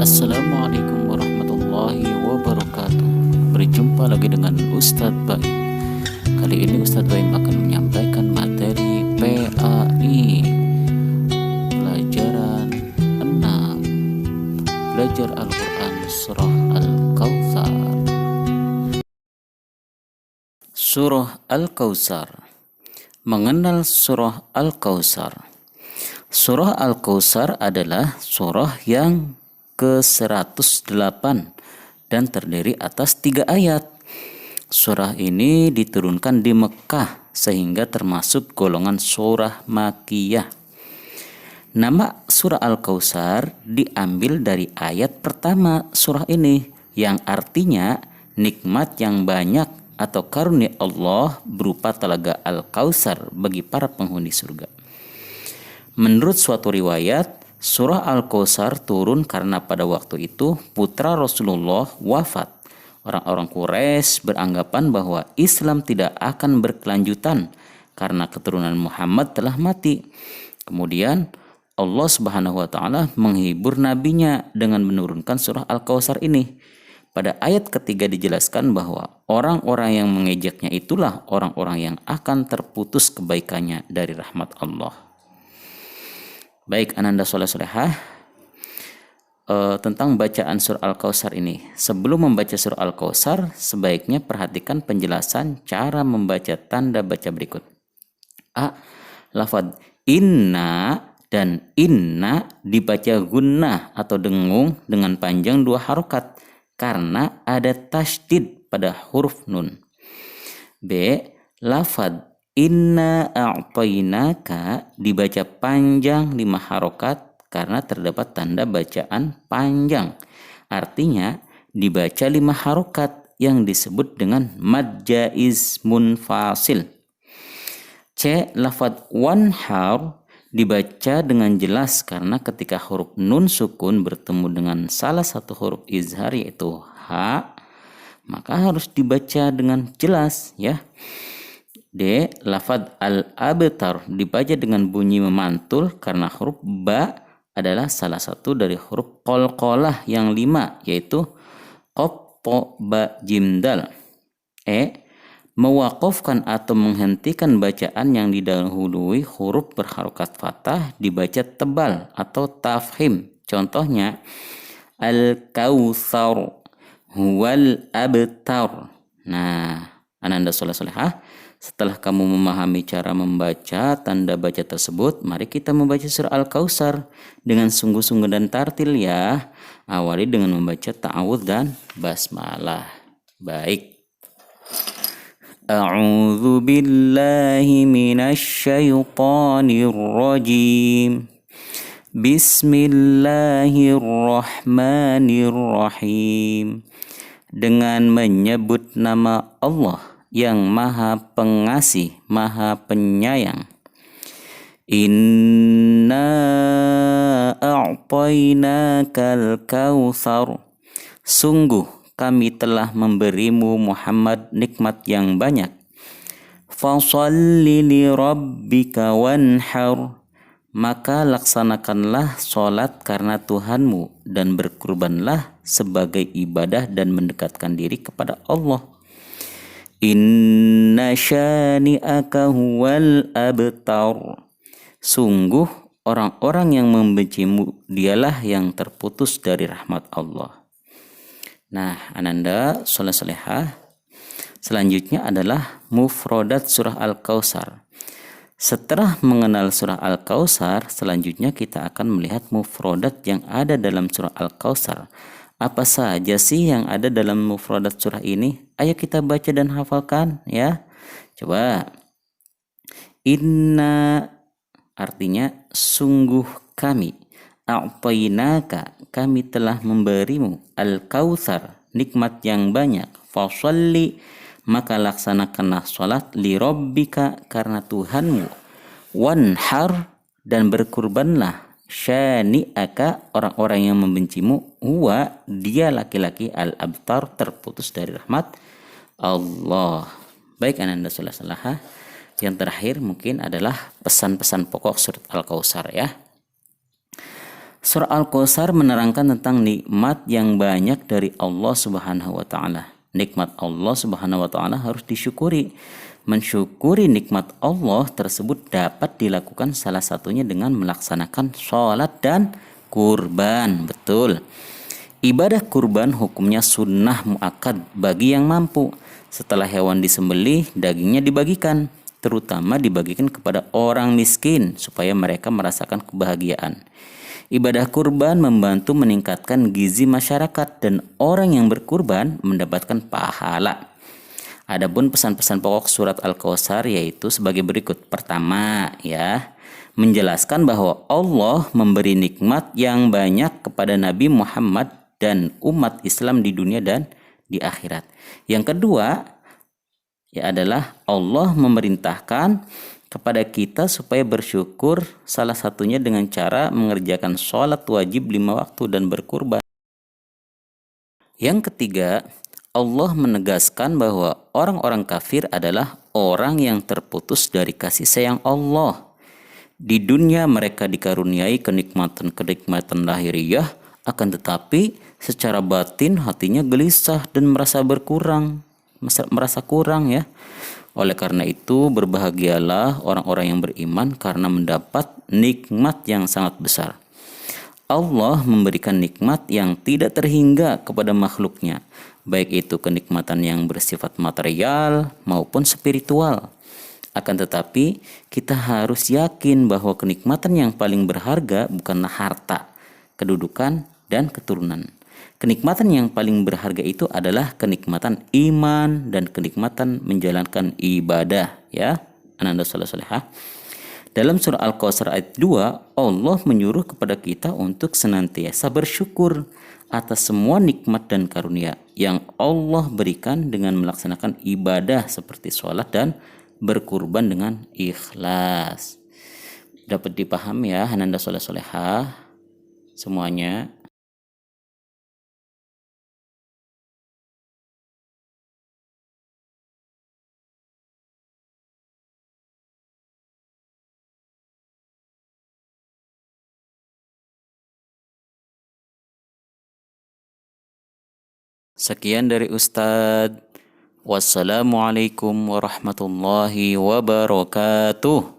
Assalamualaikum warahmatullahi wabarakatuh. Berjumpa lagi dengan Ustadz Baim. Kali ini Ustadz Baim akan menyampaikan materi PAI Pelajaran 6, Belajar Al-Quran Surah Al-Kautsar. Surah Al-Kautsar. Mengenal Surah Al-Kautsar. Surah Al-Kautsar adalah surah yang ke-108 dan terdiri atas 3 ayat. Surah ini diturunkan di Mekah sehingga termasuk golongan surah Makkiyah. Nama surah Al-Kautsar diambil dari ayat pertama surah ini yang artinya nikmat yang banyak atau karunia Allah berupa telaga Al-Kautsar bagi para penghuni surga. Menurut suatu riwayat, surah Al-Kautsar turun karena pada waktu itu putra Rasulullah wafat. Orang-orang Quraisy beranggapan bahwa Islam tidak akan berkelanjutan karena keturunan Muhammad telah mati. Kemudian Allah Subhanahu wa taala menghibur nabinya dengan menurunkan surah Al-Kautsar ini. Pada ayat ketiga dijelaskan bahwa orang-orang yang mengejeknya itulah orang-orang yang akan terputus kebaikannya dari rahmat Allah. Baik Ananda Soleh-Solehah, tentang bacaan surah Al-Kautsar ini. Sebelum membaca surah Al-Kautsar, sebaiknya perhatikan penjelasan cara membaca tanda baca berikut. A. Lafadz inna dan inna dibaca gunnah atau dengung dengan panjang 2 harokat karena ada tasydid pada huruf nun. B. Lafadz inna a'tainaka dibaca panjang 5 harokat karena terdapat tanda bacaan panjang. Artinya dibaca 5 harokat yang disebut dengan mad jaiz munfasil. C. Lafadz wanhar dibaca dengan jelas karena ketika huruf nun sukun bertemu dengan salah satu huruf izhar yaitu ha, maka harus dibaca dengan jelas ya. D. Lafadz al-abtar dibaca dengan bunyi memantul karena huruf ba adalah salah satu dari huruf qalqalah yang 5 yaitu qaf, ta, ba, jim, dal. E. Mewakafkan atau menghentikan bacaan yang didahului huruf berharokat fathah dibaca tebal atau tafhim. Contohnya al-kautsar huwal abtar. Nah, Ananda Soleh-Solehah, setelah kamu memahami cara membaca tanda baca tersebut, mari kita membaca surah Al-Kautsar dengan sungguh-sungguh dan tartil ya. Awali dengan membaca ta'awudz dan basmalah. Baik. A'udzu billahi minasy syaithanir rajim. Bismillahirrahmanirrahim. Dengan menyebut nama Allah yang maha pengasih, maha penyayang. Inna a'tainakal kautsar. Sungguh kami telah memberimu Muhammad nikmat yang banyak. Fasholli li rabbika wanhar. Maka laksanakanlah sholat karena Tuhanmu dan berkurbanlah sebagai ibadah dan mendekatkan diri kepada Allah. Inna syani'aka huwal abtar. Sungguh orang-orang yang membencimu dialah yang terputus dari rahmat Allah. Nah, Ananda Soleh-Solehah, selanjutnya adalah mufrodat surah Al-Kautsar. Setelah mengenal surah Al-Kautsar, selanjutnya kita akan melihat mufrodat yang ada dalam surah Al-Kautsar. Apa saja sih yang ada dalam mufradat surah ini? Ayo kita baca dan hafalkan ya. Coba. Inna artinya sungguh kami. A'tainaka kami telah memberimu. Al-Kautsar nikmat yang banyak. Fasholli maka laksanakanlah salat li rabbika karena Tuhanmu. Wanhar dan berkurbanlah. Syani'aka orang-orang yang membencimu huwa dia laki-laki al-abtar terputus dari rahmat Allah. Baik Ananda Soleh-Solehah, yang terakhir mungkin adalah pesan-pesan pokok surat Al-Kautsar ya. Surah Al-Kautsar menerangkan tentang nikmat yang banyak dari Allah Subhanahu wa taala. Nikmat Allah Subhanahu wa taala harus disyukuri. Mensyukuri nikmat Allah tersebut dapat dilakukan salah satunya dengan melaksanakan sholat dan kurban. Betul. Ibadah kurban hukumnya sunnah muakkad bagi yang mampu. Setelah hewan disembelih, dagingnya dibagikan, terutama dibagikan kepada orang miskin supaya mereka merasakan kebahagiaan. Ibadah kurban membantu meningkatkan gizi masyarakat dan orang yang berkurban mendapatkan pahala. Adapun pesan-pesan pokok surat Al-Kautsar yaitu sebagai berikut. Pertama, menjelaskan bahwa Allah memberi nikmat yang banyak kepada Nabi Muhammad dan umat Islam di dunia dan di akhirat. Yang kedua, adalah Allah memerintahkan kepada kita supaya bersyukur, salah satunya dengan cara mengerjakan sholat wajib 5 waktu dan berkurban. Yang ketiga, Allah menegaskan bahwa orang-orang kafir adalah orang yang terputus dari kasih sayang Allah. Di dunia mereka dikaruniai kenikmatan-kenikmatan lahiriah, akan tetapi secara batin hatinya gelisah dan merasa kurang ya. Oleh karena itu, berbahagialah orang-orang yang beriman karena mendapat nikmat yang sangat besar. Allah memberikan nikmat yang tidak terhingga kepada makhluknya, baik itu kenikmatan yang bersifat material maupun spiritual. Akan tetapi, kita harus yakin bahwa kenikmatan yang paling berharga bukanlah harta, kedudukan, dan keturunan. Kenikmatan yang paling berharga itu adalah kenikmatan iman dan kenikmatan menjalankan ibadah, ya. Ananda saleh-salehah. Dalam surah Al-Kautsar ayat 2, Allah menyuruh kepada kita untuk senantiasa bersyukur atas semua nikmat dan karunia yang Allah berikan dengan melaksanakan ibadah seperti sholat dan berkurban dengan ikhlas. Dapat dipahami ya, Ananda saleh-salehah semuanya. Sekian dari Ustadz. Wassalamualaikum warahmatullahi wabarakatuh.